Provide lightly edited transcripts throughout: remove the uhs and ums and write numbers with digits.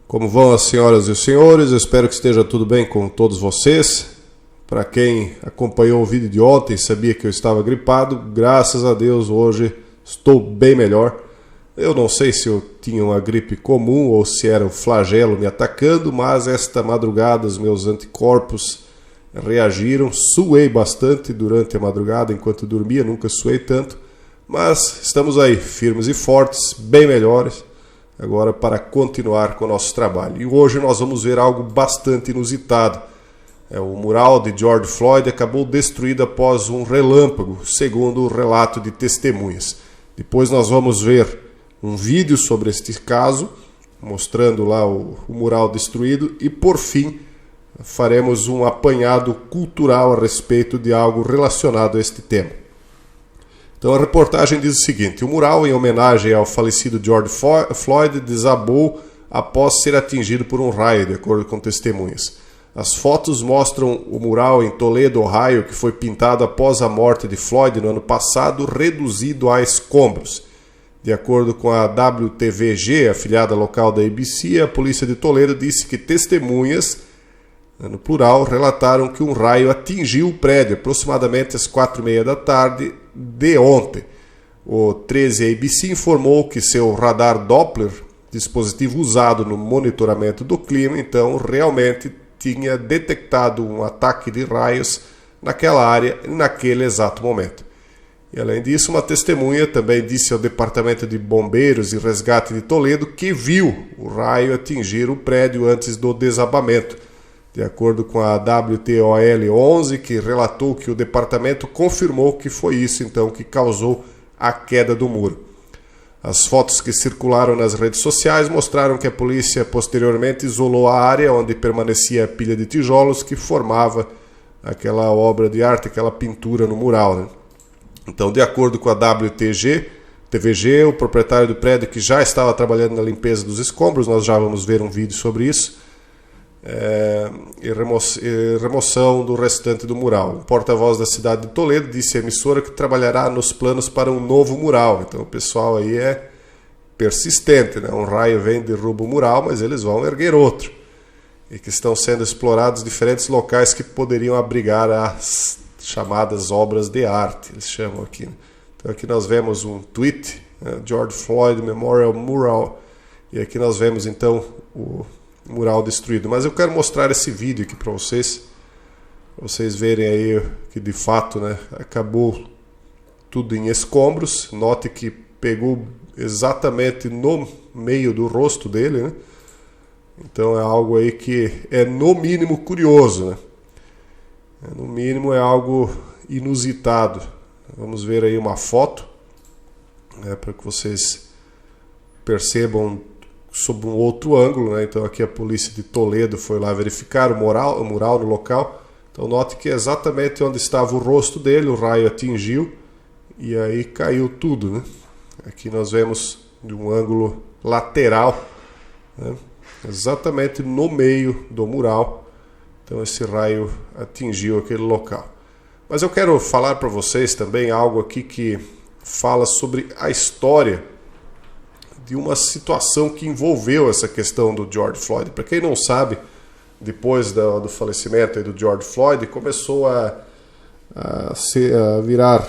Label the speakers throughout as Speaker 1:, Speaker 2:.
Speaker 1: Como vão as senhoras e os senhores? Eu espero que esteja tudo bem com todos vocês. Para quem acompanhou o vídeo de ontem, sabia que eu estava gripado. Graças a Deus, hoje estou bem melhor. Eu não sei se eu tinha uma gripe comum ou se era o flagelo me atacando, mas esta madrugada os meus anticorpos reagiram. Suei bastante durante a madrugada enquanto dormia, nunca suei tanto. Mas estamos aí, firmes e fortes, bem melhores, agora para continuar com o nosso trabalho. E hoje nós vamos ver algo bastante inusitado. O mural de George Floyd acabou destruído após um relâmpago, segundo o relato de testemunhas. Depois nós vamos ver um vídeo sobre este caso, mostrando lá o mural destruído. E por fim, faremos um apanhado cultural a respeito de algo relacionado a este tema. Então a reportagem diz o seguinte: o mural em homenagem ao falecido George Floyd desabou após ser atingido por um raio, de acordo com testemunhas. As fotos mostram o mural em Toledo, Ohio, que foi pintado após a morte de Floyd no ano passado, reduzido a escombros. De acordo com a WTVG, afiliada local da ABC, a polícia de Toledo disse que testemunhas, no plural, relataram que um raio atingiu o prédio aproximadamente às 4h30 da tarde de ontem. O 13 ABC informou que seu radar Doppler, dispositivo usado no monitoramento do clima, então realmente tinha detectado um ataque de raios naquela área e naquele exato momento. E além disso, uma testemunha também disse ao Departamento de Bombeiros e Resgate de Toledo que viu o raio atingir o prédio antes do desabamento. De acordo com a WTOL-11, que relatou que o departamento confirmou que foi isso então que causou a queda do muro. As fotos que circularam nas redes sociais mostraram que a polícia posteriormente isolou a área onde permanecia a pilha de tijolos que formava aquela obra de arte, aquela pintura no mural, né? Então, de acordo com a TVG, o proprietário do prédio que já estava trabalhando na limpeza dos escombros, nós já vamos ver um vídeo sobre isso, e remoção do restante do mural. O porta-voz da cidade de Toledo disse à emissora que trabalhará nos planos para um novo mural. Então o pessoal aí é persistente, né? Um raio vem e derruba o mural, mas eles vão erguer outro. E que estão sendo explorados diferentes locais que poderiam abrigar as chamadas obras de arte, eles chamam aqui. Então aqui nós vemos um tweet, George Floyd Memorial Mural, e aqui nós vemos então o mural destruído. Mas eu quero mostrar esse vídeo aqui para vocês verem aí que de fato, né, acabou tudo em escombros. Note que pegou exatamente no meio do rosto dele, né? Então é algo aí que é no mínimo curioso, né? No mínimo é algo inusitado. Vamos ver aí uma foto, né, para que vocês percebam sob um outro ângulo, né? Então aqui a polícia de Toledo foi lá verificar o mural no local. Então note que exatamente onde estava o rosto dele, o raio atingiu e aí caiu tudo, né? Aqui nós vemos de um ângulo lateral, né, exatamente no meio do mural. Então esse raio atingiu aquele local. Mas eu quero falar para vocês também algo aqui que fala sobre a história de uma situação que envolveu essa questão do George Floyd. Para quem não sabe, depois do falecimento do George Floyd, começou a virar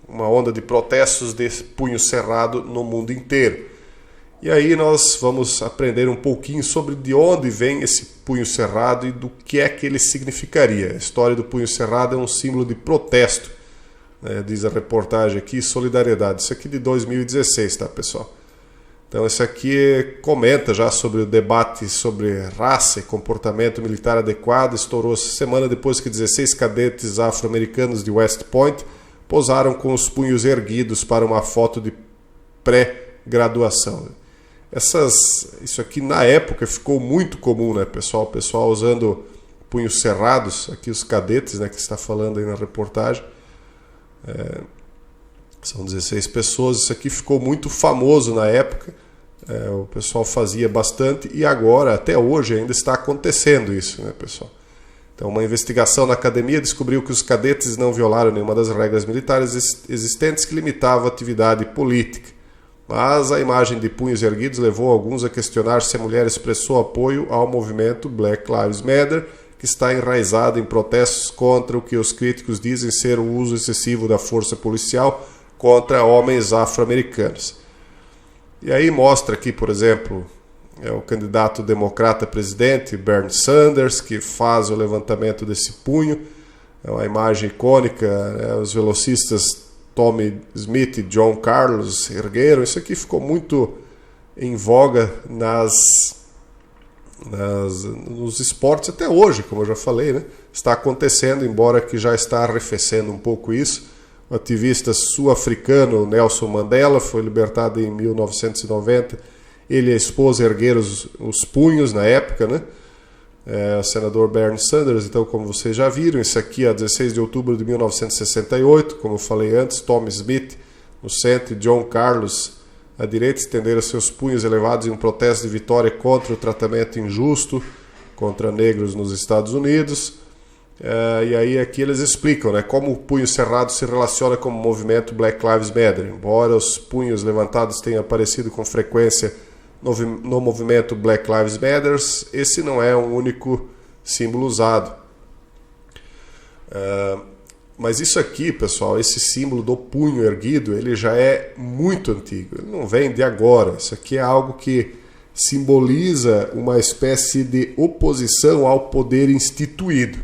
Speaker 1: uma onda de protestos de punho cerrado no mundo inteiro. E aí nós vamos aprender um pouquinho sobre de onde vem esse punho cerrado e do que é que ele significaria. A história do punho cerrado é um símbolo de protesto, né, diz a reportagem aqui, solidariedade. Isso aqui de 2016, tá, pessoal? Então esse aqui comenta já sobre o debate sobre raça e comportamento militar adequado. Estourou essa semana depois que 16 cadetes afro-americanos de West Point posaram com os punhos erguidos para uma foto de pré-graduação. Isso aqui na época ficou muito comum, né, pessoal? O pessoal usando punhos cerrados, aqui os cadetes, né, que está falando aí na reportagem. São 16 pessoas, isso aqui ficou muito famoso na época, o pessoal fazia bastante e agora, até hoje, ainda está acontecendo isso, né, pessoal? Então, uma investigação na academia descobriu que os cadetes não violaram nenhuma das regras militares existentes que limitava a atividade política. Mas a imagem de punhos erguidos levou alguns a questionar se a mulher expressou apoio ao movimento Black Lives Matter, que está enraizado em protestos contra o que os críticos dizem ser o uso excessivo da força policial contra homens afro-americanos. E aí mostra aqui, por exemplo, o candidato democrata a presidente, Bernie Sanders, que faz o levantamento desse punho. É uma imagem icônica, né? Os velocistas Tommy Smith e John Carlos ergueram. Isso aqui ficou muito em voga nos esportes até hoje, como eu já falei, né? Está acontecendo, embora que já está arrefecendo um pouco isso. O ativista sul-africano Nelson Mandela foi libertado em 1990. Ele e a esposa ergueram os punhos na época, né? O senador Bernie Sanders, então, como vocês já viram, isso aqui é 16 de outubro de 1968, como eu falei antes, Tommy Smith no centro e John Carlos à direita estenderam seus punhos elevados em um protesto de vitória contra o tratamento injusto contra negros nos Estados Unidos. E aí aqui eles explicam, né, como o punho cerrado se relaciona com o movimento Black Lives Matter. Embora os punhos levantados tenham aparecido com frequência no movimento Black Lives Matter, esse não é um único símbolo usado. Mas isso aqui, pessoal, esse símbolo do punho erguido, ele já é muito antigo. Ele não vem de agora. Isso aqui é algo que simboliza uma espécie de oposição ao poder instituído,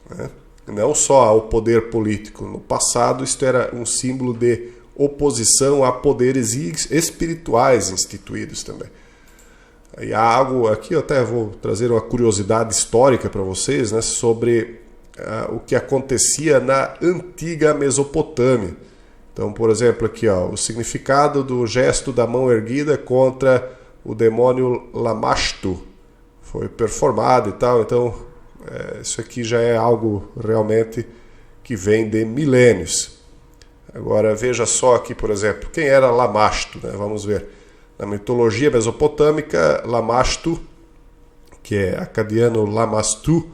Speaker 1: né? Não só ao poder político. No passado, isto era um símbolo de oposição a poderes espirituais instituídos também. E há algo aqui, eu até vou trazer uma curiosidade histórica para vocês, né, sobre o que acontecia na antiga Mesopotâmia. Então, por exemplo, aqui, ó, o significado do gesto da mão erguida contra o demônio Lamashtu foi performado e tal. Então, isso aqui já é algo realmente que vem de milênios. Agora, veja só aqui, por exemplo, quem era Lamashtu, né? Vamos ver. Na mitologia mesopotâmica, Lamashtu, que é acadiano Lamastu,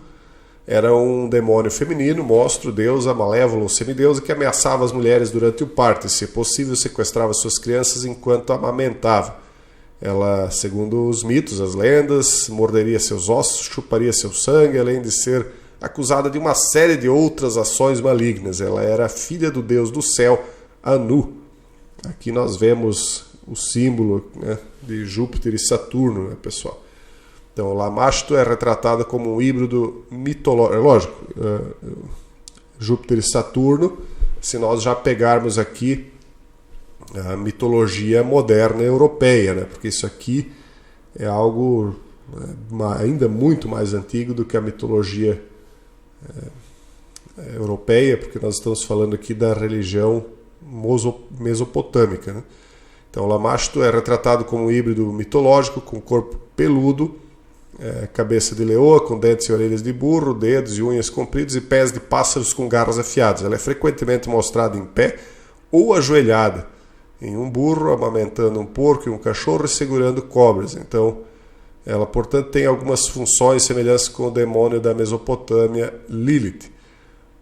Speaker 1: era um demônio feminino, monstro, deusa, malévolo, semideusa, que ameaçava as mulheres durante o parto e, se possível, sequestrava suas crianças enquanto amamentava. Ela, segundo os mitos, as lendas, morderia seus ossos, chuparia seu sangue, além de ser acusada de uma série de outras ações malignas. Ela era filha do deus do céu, Anu. Aqui nós vemos o símbolo, né, de Júpiter e Saturno, né, pessoal. Então, Lamashtu é retratada como um híbrido mitológico. Lógico, Júpiter e Saturno, se nós já pegarmos aqui a mitologia moderna europeia, né, porque isso aqui é algo ainda muito mais antigo do que a mitologia europeia, porque nós estamos falando aqui da religião mesopotâmica, né? Então, Lamashtu é retratado como um híbrido mitológico com corpo peludo, cabeça de leoa com dentes e orelhas de burro, dedos e unhas compridos e pés de pássaros com garras afiadas. Ela é frequentemente mostrada em pé ou ajoelhada em um burro, amamentando um porco e um cachorro e segurando cobras. Então, ela, portanto, tem algumas funções semelhantes com o demônio da Mesopotâmia, Lilith.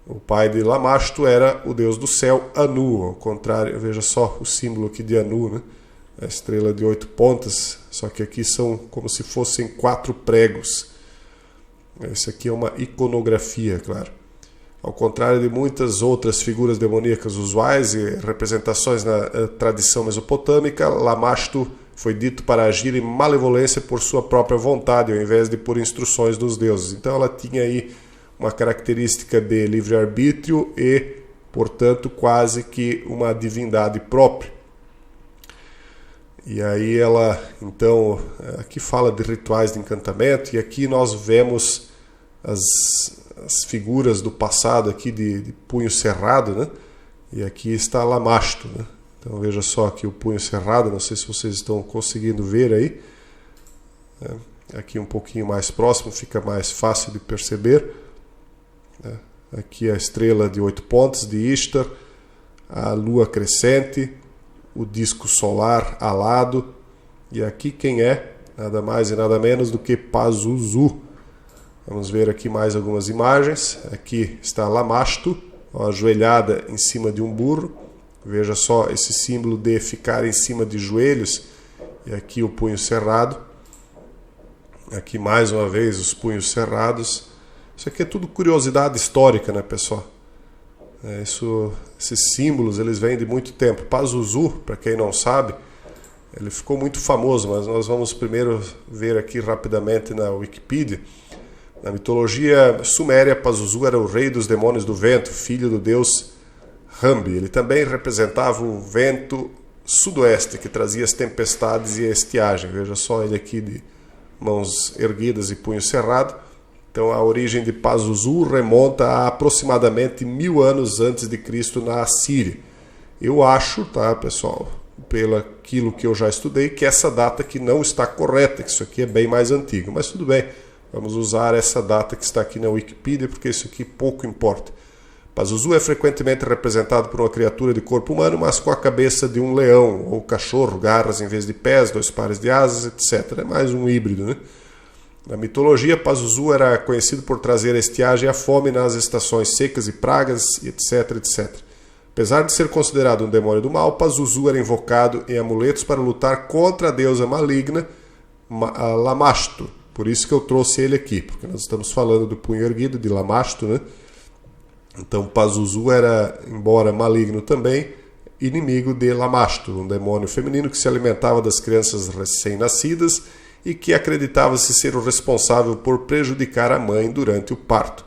Speaker 1: O pai de Lamashtu era o deus do céu, Anu. Ao contrário, veja só o símbolo aqui de Anu, né? A estrela de 8 pontas, só que aqui são como se fossem 4 pregos. Isso aqui é uma iconografia, claro. Ao contrário de muitas outras figuras demoníacas usuais e representações na tradição mesopotâmica, Lamashtu foi dito para agir em malevolência por sua própria vontade, ao invés de por instruções dos deuses. Então ela tinha aí uma característica de livre-arbítrio e, portanto, quase que uma divindade própria. E aí ela, então, aqui fala de rituais de encantamento, e aqui nós vemos as figuras do passado aqui de punho cerrado, né? E aqui está Lamashtu, né? Então veja só aqui o punho cerrado, não sei se vocês estão conseguindo ver aí. Aqui um pouquinho mais próximo, fica mais fácil de perceber. Aqui a estrela de 8 pontas de Ishtar, a lua crescente, o disco solar alado, e aqui quem é? Nada mais e nada menos do que Pazuzu. Vamos ver aqui mais algumas imagens. Aqui está Lamashtu, ajoelhada em cima de um burro, Veja só esse símbolo de ficar em cima de joelhos, e aqui o punho cerrado. Aqui mais uma vez os punhos cerrados. Isso aqui é tudo curiosidade histórica, né, pessoal? Esses símbolos, eles vêm de muito tempo. Pazuzu, para quem não sabe, ele ficou muito famoso, mas nós vamos primeiro ver aqui rapidamente na Wikipedia. Na mitologia suméria, Pazuzu era o rei dos demônios do vento, filho do deus Rambi. Ele também representava o vento sudoeste, que trazia as tempestades e a estiagem. Veja só ele aqui de mãos erguidas e punho cerrado. Então a origem de Pazuzu remonta a aproximadamente 1000 anos antes de Cristo na Assíria. Eu acho, tá, pessoal, pelo aquilo que eu já estudei, que essa data aqui não está correta, que isso aqui é bem mais antigo. Mas tudo bem, vamos usar essa data que está aqui na Wikipedia, porque isso aqui pouco importa. Pazuzu é frequentemente representado por uma criatura de corpo humano, mas com a cabeça de um leão ou cachorro, garras em vez de pés, 2 pares de asas, etc. É mais um híbrido, né? Na mitologia, Pazuzu era conhecido por trazer a estiagem e a fome nas estações secas e pragas, etc, etc. Apesar de ser considerado um demônio do mal, Pazuzu era invocado em amuletos para lutar contra a deusa maligna Lamashtu. Por isso que eu trouxe ele aqui, porque nós estamos falando do punho erguido de Lamashtu, né? Então Pazuzu era, embora maligno também, inimigo de Lamashtu, um demônio feminino que se alimentava das crianças recém-nascidas e que acreditava-se ser o responsável por prejudicar a mãe durante o parto.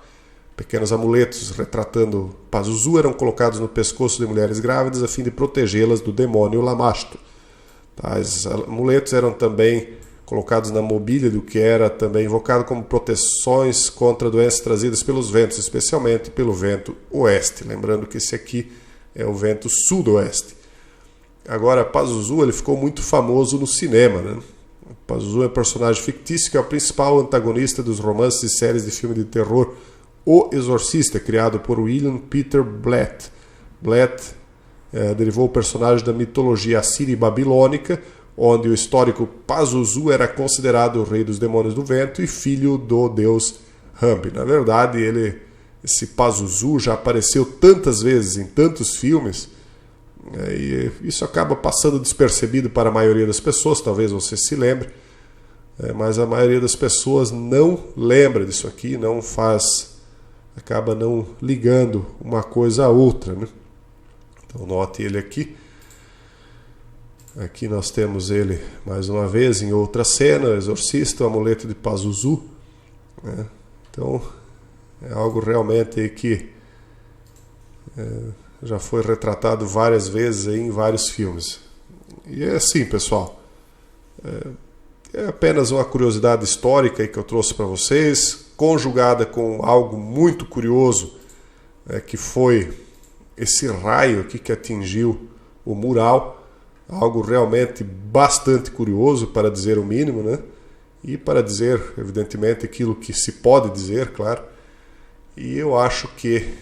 Speaker 1: Pequenos amuletos retratando Pazuzu eram colocados no pescoço de mulheres grávidas a fim de protegê-las do demônio Lamashtu. Tais amuletos eram também colocados na mobília do que era também invocado como proteções contra doenças trazidas pelos ventos, especialmente pelo vento oeste. Lembrando que esse aqui é o vento sudoeste. Agora, Pazuzu ele ficou muito famoso no cinema, né? Pazuzu é um personagem fictício que é o principal antagonista dos romances e séries de filme de terror O Exorcista, criado por William Peter Blatt. Blatt derivou o personagem da mitologia assíria e babilônica, onde o histórico Pazuzu era considerado o rei dos demônios do vento e filho do deus Rambi. Na verdade, esse Pazuzu já apareceu tantas vezes em tantos filmes, e isso acaba passando despercebido para a maioria das pessoas, talvez você se lembre, mas a maioria das pessoas não lembra disso aqui, acaba não ligando uma coisa a outra, né? Então note ele aqui. Aqui nós temos ele mais uma vez em outra cena, o exorcista, o amuleto de Pazuzu, né? Então é algo realmente que já foi retratado várias vezes aí em vários filmes. E é assim, pessoal, é apenas uma curiosidade histórica aí que eu trouxe para vocês, conjugada com algo muito curioso, que foi esse raio aqui que atingiu o mural. Algo realmente bastante curioso, para dizer o mínimo, né? E para dizer, evidentemente, aquilo que se pode dizer, claro. E eu acho que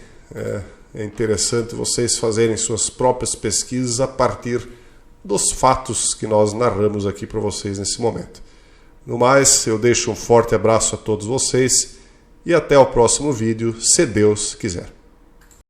Speaker 1: é interessante vocês fazerem suas próprias pesquisas a partir dos fatos que nós narramos aqui para vocês nesse momento. No mais, eu deixo um forte abraço a todos vocês e até o próximo vídeo, se Deus quiser.